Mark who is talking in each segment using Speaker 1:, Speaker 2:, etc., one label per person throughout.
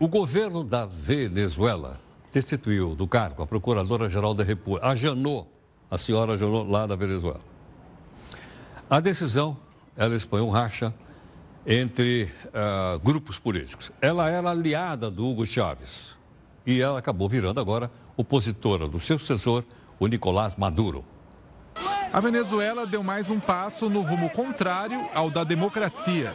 Speaker 1: O governo da Venezuela destituiu do cargo a Procuradora-Geral da República, a senhora Janot, lá da Venezuela. A decisão, ela expõe um racha entre grupos políticos. Ela era aliada do Hugo Chávez e ela acabou virando agora opositora do seu sucessor, o Nicolás Maduro.
Speaker 2: A Venezuela deu mais um passo no rumo contrário ao da democracia.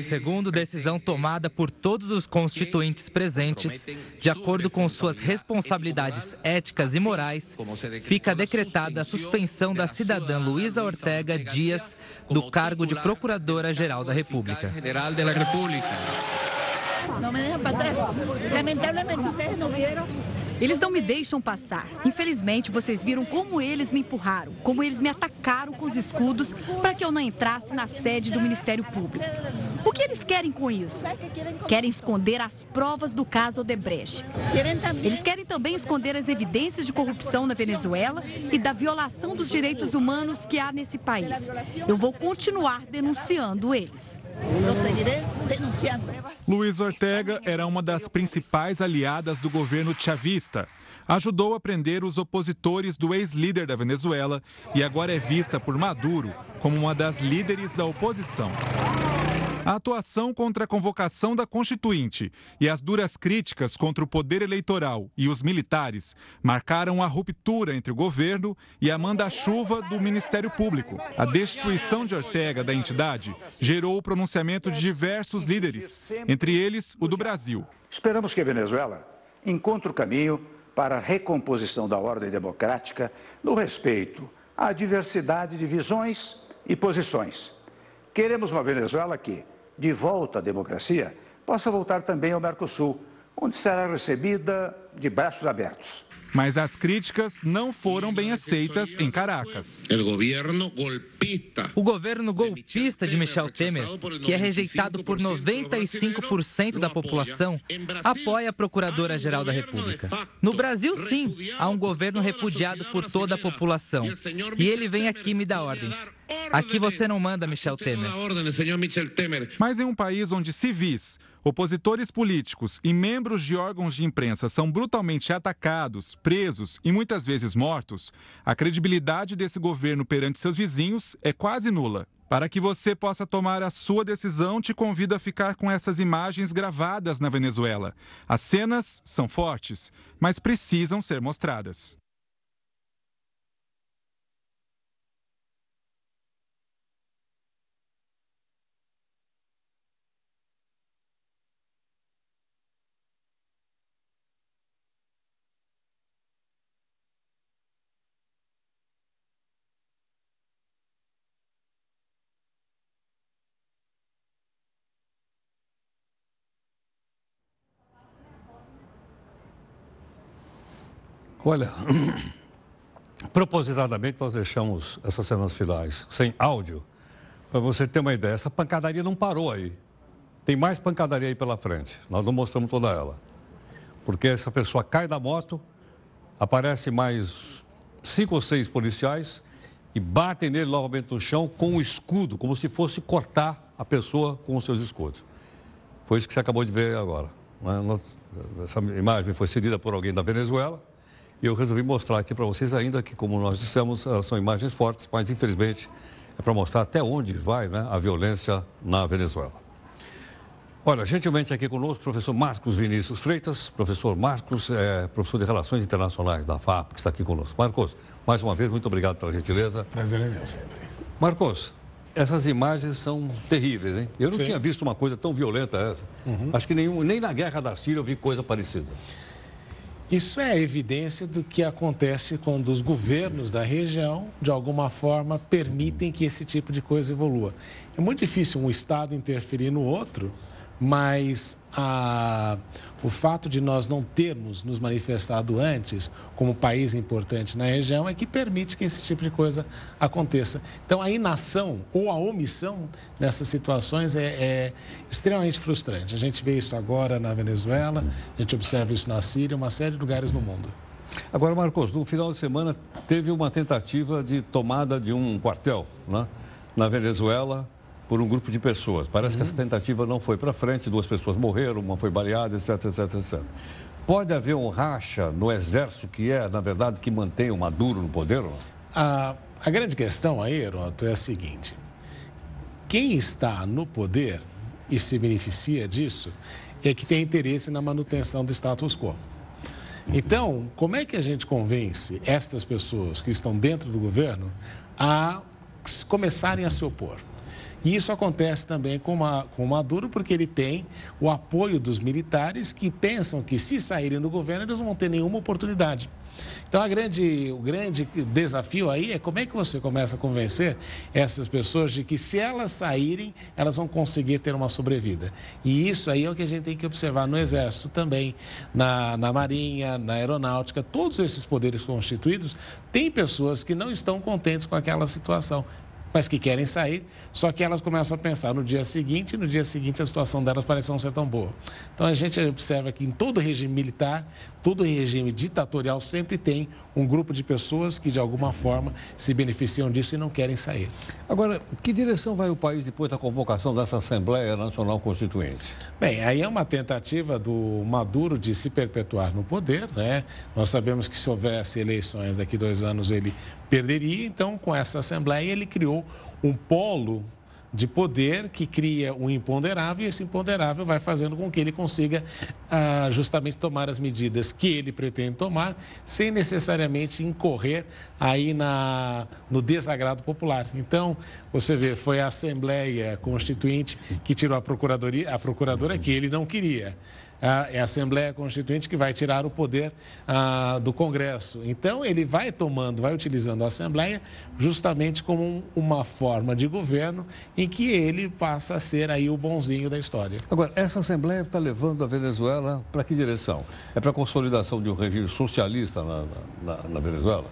Speaker 3: Segundo decisão tomada por todos os constituintes presentes, de acordo com suas responsabilidades éticas e morais, fica decretada a suspensão da cidadã Luisa Ortega Dias do cargo de Procuradora-Geral da República.
Speaker 4: Não me deixam passar. Lamentavelmente, vocês não viram.
Speaker 5: Eles não me deixam passar. Infelizmente, vocês viram como eles me empurraram, como eles me atacaram com os escudos para que eu não entrasse na sede do Ministério Público. O que eles querem com isso? Querem esconder as provas do caso Odebrecht. Eles querem também esconder as evidências de corrupção na Venezuela e da violação dos direitos humanos que há nesse país. Eu vou continuar denunciando eles.
Speaker 2: Luiz Ortega era uma das principais aliadas do governo chavista. Ajudou a prender os opositores do ex-líder da Venezuela e agora é vista por Maduro como uma das líderes da oposição. A atuação contra a convocação da Constituinte e as duras críticas contra o poder eleitoral e os militares marcaram a ruptura entre o governo e a manda-chuva do Ministério Público. A destituição de Ortega da entidade gerou o pronunciamento de diversos líderes, entre eles o do Brasil.
Speaker 6: Esperamos que a Venezuela encontre o caminho para a recomposição da ordem democrática no respeito à diversidade de visões e posições. Queremos uma Venezuela que, de volta à democracia, possa voltar também ao Mercosul, onde será recebida de braços abertos.
Speaker 2: Mas as críticas não foram bem aceitas em Caracas.
Speaker 3: O governo golpista de Michel Temer, que é rejeitado por 95% da população, apoia a Procuradora-Geral da República. No Brasil, sim, há um governo repudiado por toda a população. E ele vem aqui me dar ordens. Aqui você não manda, Michel Temer.
Speaker 2: Mas em um país onde civis, opositores políticos e membros de órgãos de imprensa são brutalmente atacados, presos e muitas vezes mortos, a credibilidade desse governo perante seus vizinhos é quase nula. Para que você possa tomar a sua decisão, te convido a ficar com essas imagens gravadas na Venezuela. As cenas são fortes, mas precisam ser mostradas.
Speaker 1: Olha, propositadamente nós deixamos essas cenas finais sem áudio, para você ter uma ideia. Essa pancadaria não parou aí. Tem mais pancadaria aí pela frente. Nós não mostramos toda ela. Porque essa pessoa cai da moto, aparece mais 5 ou 6 policiais e batem nele novamente no chão com um escudo, como se fosse cortar a pessoa com os seus escudos. Foi isso que você acabou de ver agora. Essa imagem foi cedida por alguém da Venezuela. E eu resolvi mostrar aqui para vocês, ainda que, como nós dissemos, são imagens fortes, mas infelizmente é para mostrar até onde vai, né, a violência na Venezuela. Olha, gentilmente aqui conosco o professor Marcos Vinícius Freitas. Professor Marcos é professor de Relações Internacionais da FAP, que está aqui conosco. Marcos, mais uma vez, muito obrigado pela gentileza.
Speaker 7: Prazer é meu sempre.
Speaker 1: Marcos, essas imagens são terríveis, hein? Eu não
Speaker 7: Sim.
Speaker 1: tinha visto uma coisa tão violenta essa. Acho que nem na Guerra da Síria eu vi coisa parecida.
Speaker 7: Isso é evidência do que acontece quando os governos da região, de alguma forma, permitem que esse tipo de coisa evolua. É muito difícil um Estado interferir no outro, mas o fato de nós não termos nos manifestado antes como país importante na região é que permite que esse tipo de coisa aconteça. Então, a inação ou a omissão nessas situações é extremamente frustrante. A gente vê isso agora na Venezuela, a gente observa isso na Síria, uma série de lugares no mundo.
Speaker 1: Agora, Marcos, no final de semana teve uma tentativa de tomada de um quartel, né, na Venezuela. por um grupo de pessoas. Parece que essa tentativa não foi para frente, 2 pessoas morreram, uma foi baleada, etc, etc, etc. Pode haver um racha no exército que é, na verdade, que mantém o Maduro no poder?
Speaker 7: A grande questão aí, Heroto, é a seguinte. Quem está no poder e se beneficia disso é que tem interesse na manutenção do status quo. Então, como é que a gente convence estas pessoas que estão dentro do governo a começarem a se opor? E isso acontece também com o Maduro, porque ele tem o apoio dos militares que pensam que, se saírem do governo, eles não vão ter nenhuma oportunidade. Então, o grande desafio aí é como é que você começa a convencer essas pessoas de que, se elas saírem, elas vão conseguir ter uma sobrevida. E isso aí é o que a gente tem que observar no Exército também, na Marinha, na Aeronáutica. Todos esses poderes constituídos têm pessoas que não estão contentes com aquela situação, mas que querem sair, só que elas começam a pensar no dia seguinte, e no dia seguinte a situação delas parece não ser tão boa. Então, a gente observa que em todo regime militar, todo regime ditatorial sempre tem um grupo de pessoas que, de alguma forma, se beneficiam disso e não querem sair.
Speaker 1: Agora, que direção vai o país depois da convocação dessa Assembleia Nacional Constituinte?
Speaker 7: Bem, aí é uma tentativa do Maduro de se perpetuar no poder, né? Nós sabemos que, se houvesse eleições daqui a 2 anos, ele perderia. Então, com essa Assembleia, ele criou um polo de poder que cria um imponderável, e esse imponderável vai fazendo com que ele consiga justamente tomar as medidas que ele pretende tomar, sem necessariamente incorrer aí no desagrado popular. Então, você vê, foi a Assembleia Constituinte que tirou a procuradora que ele não queria. É a Assembleia Constituinte que vai tirar o poder do Congresso. Então, ele vai utilizando a Assembleia justamente como uma forma de governo em que ele passa a ser aí o bonzinho da história.
Speaker 1: Agora, essa Assembleia está levando a Venezuela para que direção? É para a consolidação de um regime socialista na Venezuela?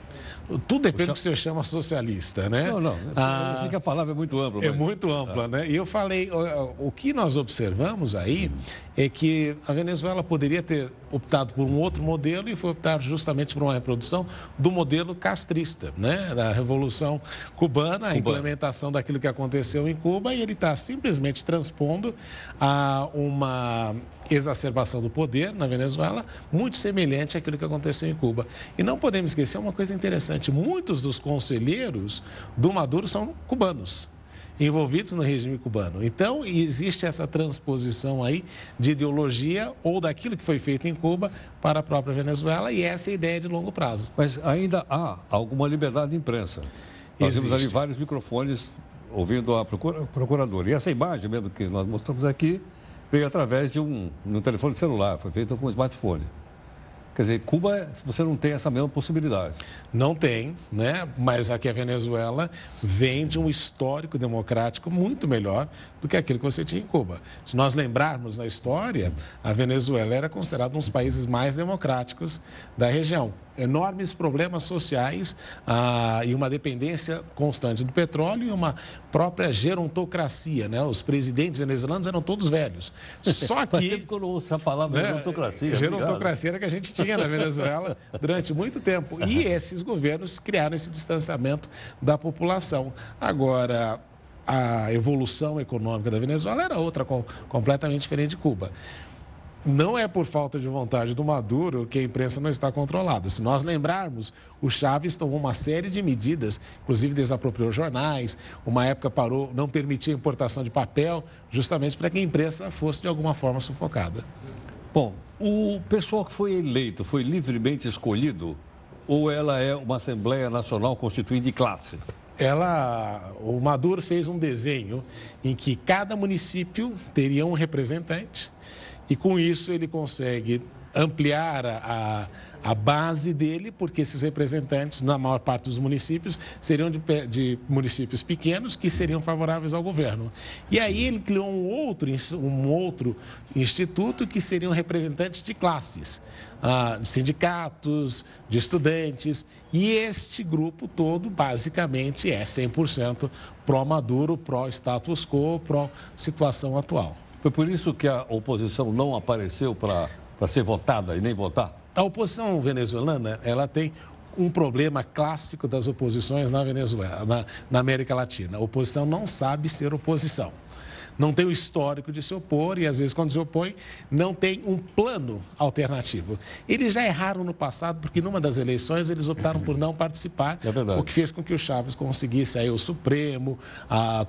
Speaker 7: Tudo depende do que você chama socialista, né?
Speaker 1: Não. Eu acho que a palavra é muito ampla.
Speaker 7: É muito ampla, né? E eu falei, o que nós observamos aí é que a Venezuela poderia ter optado por um outro modelo e foi optar justamente por uma reprodução do modelo castrista, né? Da Revolução Cubana, a implementação daquilo que aconteceu em Cuba, e ele está simplesmente transpondo a uma exacerbação do poder na Venezuela, muito semelhante àquilo que aconteceu em Cuba. E não podemos esquecer uma coisa interessante: muitos dos conselheiros do Maduro são cubanos, envolvidos no regime cubano. Então, existe essa transposição aí de ideologia ou daquilo que foi feito em Cuba para a própria Venezuela, e essa é a ideia de longo prazo.
Speaker 1: Mas ainda há alguma liberdade de imprensa. Nós temos ali vários microfones ouvindo a procuradora. E essa imagem mesmo que nós mostramos aqui veio através de um telefone celular, foi feito com um smartphone. Quer dizer, Cuba, você não tem essa mesma possibilidade.
Speaker 7: Não tem, né? Mas aqui a Venezuela vem de um histórico democrático muito melhor do que aquilo que você tinha em Cuba. Se nós lembrarmos na história, a Venezuela era considerada um dos países mais democráticos da região. Enormes problemas sociais e uma dependência constante do petróleo e uma própria gerontocracia, né? Os presidentes venezuelanos eram todos velhos. Só que...
Speaker 1: Faz tempo que eu não ouço a palavra gerontocracia.
Speaker 7: Gerontocracia era que a gente tinha na Venezuela durante muito tempo. E esses governos criaram esse distanciamento da população. Agora, a evolução econômica da Venezuela era outra, completamente diferente de Cuba. Não é por falta de vontade do Maduro que a imprensa não está controlada. Se nós lembrarmos, o Chávez tomou uma série de medidas, inclusive desapropriou jornais, uma época parou, não permitia a importação de papel, justamente para que a imprensa fosse de alguma forma sufocada.
Speaker 1: Bom, o pessoal que foi eleito foi livremente escolhido ou ela é uma Assembleia Nacional Constituinte de classe?
Speaker 7: O Maduro fez um desenho em que cada município teria um representante e, com isso, ele consegue ampliar a base dele, porque esses representantes, na maior parte dos municípios, seriam de municípios pequenos que seriam favoráveis ao governo. E aí ele criou um outro instituto que seriam representantes de classes, de sindicatos, de estudantes, e este grupo todo basicamente é 100% pró-Maduro, pró-status quo, pró-situação atual.
Speaker 1: Foi por isso que a oposição não apareceu para ser votada e nem votar?
Speaker 7: A oposição venezuelana, ela tem um problema clássico das oposições na Venezuela, na América Latina. A oposição não sabe ser oposição. Não tem o histórico de se opor e, às vezes, quando se opõe, não tem um plano alternativo. Eles já erraram no passado porque, numa das eleições, eles optaram por não participar, o que fez com que o Chávez conseguisse aí o Supremo,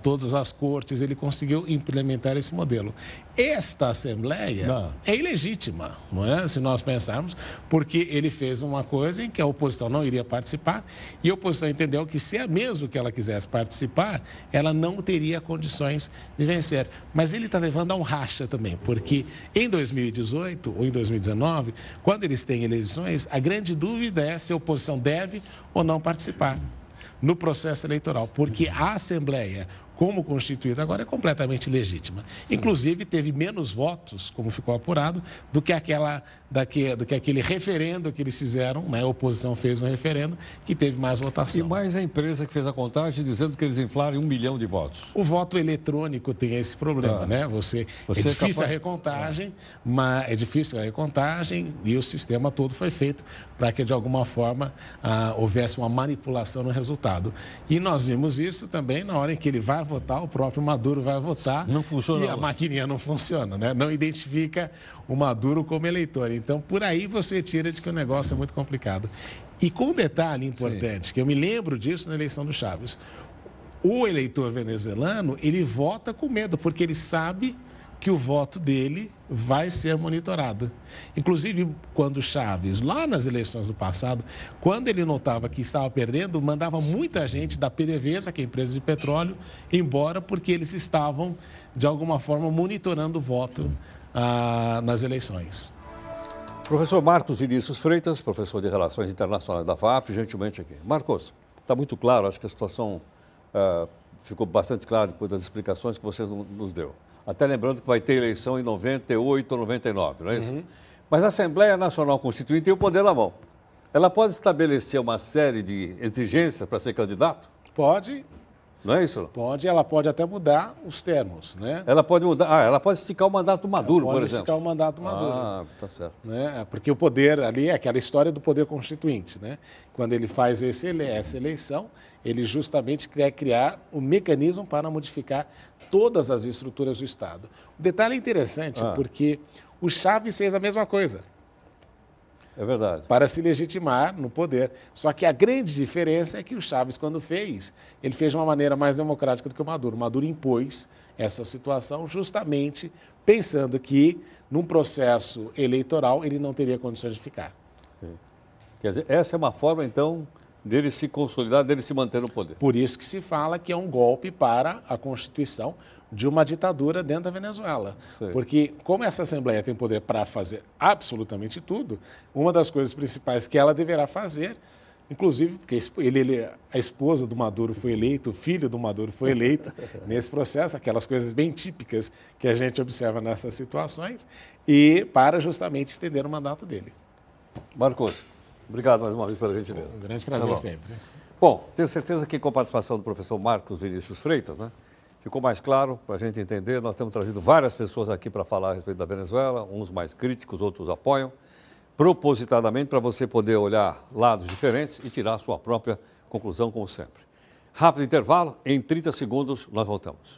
Speaker 7: todas as cortes, ele conseguiu implementar esse modelo. Esta Assembleia é ilegítima, não é? Se nós pensarmos, porque ele fez uma coisa em que a oposição não iria participar e a oposição entendeu que, se é mesmo que ela quisesse participar, ela não teria condições de vencer. Mas ele está levando a um racha também, porque em 2018 ou em 2019, quando eles têm eleições, a grande dúvida é se a oposição deve ou não participar no processo eleitoral, porque a Assembleia, como constituída agora, é completamente legítima. Sim. Inclusive, teve menos votos, como ficou apurado, do que aquele referendo que eles fizeram, né? A oposição fez um referendo que teve mais votação.
Speaker 1: E mais a empresa que fez a contagem dizendo que eles inflaram 1 milhão de votos.
Speaker 7: O voto eletrônico tem esse problema, né? É difícil a recontagem, mas é difícil a recontagem e o sistema todo foi feito para que, de alguma forma, houvesse uma manipulação no resultado. E nós vimos isso também na hora em que ele vai votar, o próprio Maduro vai votar.
Speaker 1: Não funciona.
Speaker 7: E a maquininha não funciona, né? Não identifica o Maduro como eleitor. Então, por aí você tira de que o negócio é muito complicado. E com um detalhe importante, que eu me lembro disso na eleição do Chávez. O eleitor venezuelano, ele vota com medo, porque ele sabe que o voto dele vai ser monitorado. Inclusive, quando Chávez, lá nas eleições do passado, quando ele notava que estava perdendo, mandava muita gente da PDVSA, que é a empresa de petróleo, embora, porque eles estavam, de alguma forma, monitorando o voto nas eleições.
Speaker 1: Professor Marcos Vinícius Freitas, professor de Relações Internacionais da FAP, gentilmente aqui. Marcos, está muito claro, acho que a situação ficou bastante clara depois das explicações que você nos deu. Até lembrando que vai ter eleição em 98 ou 99, não é isso? Uhum. Mas a Assembleia Nacional Constituinte tem o poder na mão. Ela pode estabelecer uma série de exigências para ser candidato?
Speaker 7: Pode.
Speaker 1: Não é isso?
Speaker 7: Pode, ela pode até mudar os termos, né?
Speaker 1: Ela pode mudar, ela pode esticar o mandato do Maduro, por exemplo.
Speaker 7: Pode esticar o mandato do Maduro.
Speaker 1: Tá certo.
Speaker 7: Né? Porque o poder ali é aquela história do poder constituinte, né? Quando ele faz essa eleição, ele justamente quer criar um mecanismo para modificar todas as estruturas do Estado. O detalhe é interessante, porque o Chávez fez a mesma coisa.
Speaker 1: É verdade.
Speaker 7: Para se legitimar no poder. Só que a grande diferença é que o Chávez, quando fez, ele fez de uma maneira mais democrática do que o Maduro. O Maduro impôs essa situação justamente pensando que, num processo eleitoral, ele não teria condições de ficar.
Speaker 1: Quer dizer, essa é uma forma, então, dele se consolidar, dele se manter no poder.
Speaker 7: Por isso que se fala que é um golpe para a Constituição de uma ditadura dentro da Venezuela. Sei. Porque, como essa Assembleia tem poder para fazer absolutamente tudo, uma das coisas principais que ela deverá fazer, inclusive porque a esposa do Maduro foi eleita, o filho do Maduro foi eleito nesse processo, aquelas coisas bem típicas que a gente observa nessas situações, e para justamente estender o mandato dele.
Speaker 1: Marcos, obrigado mais uma vez pela gentileza.
Speaker 7: Um grande prazer sempre.
Speaker 1: Bom, tenho certeza que com a participação do professor Marcos Vinícius Freitas, né, ficou mais claro para a gente entender. Nós temos trazido várias pessoas aqui para falar a respeito da Venezuela, uns mais críticos, outros apoiam, propositadamente para você poder olhar lados diferentes e tirar a sua própria conclusão, como sempre. Rápido intervalo, em 30 segundos nós voltamos.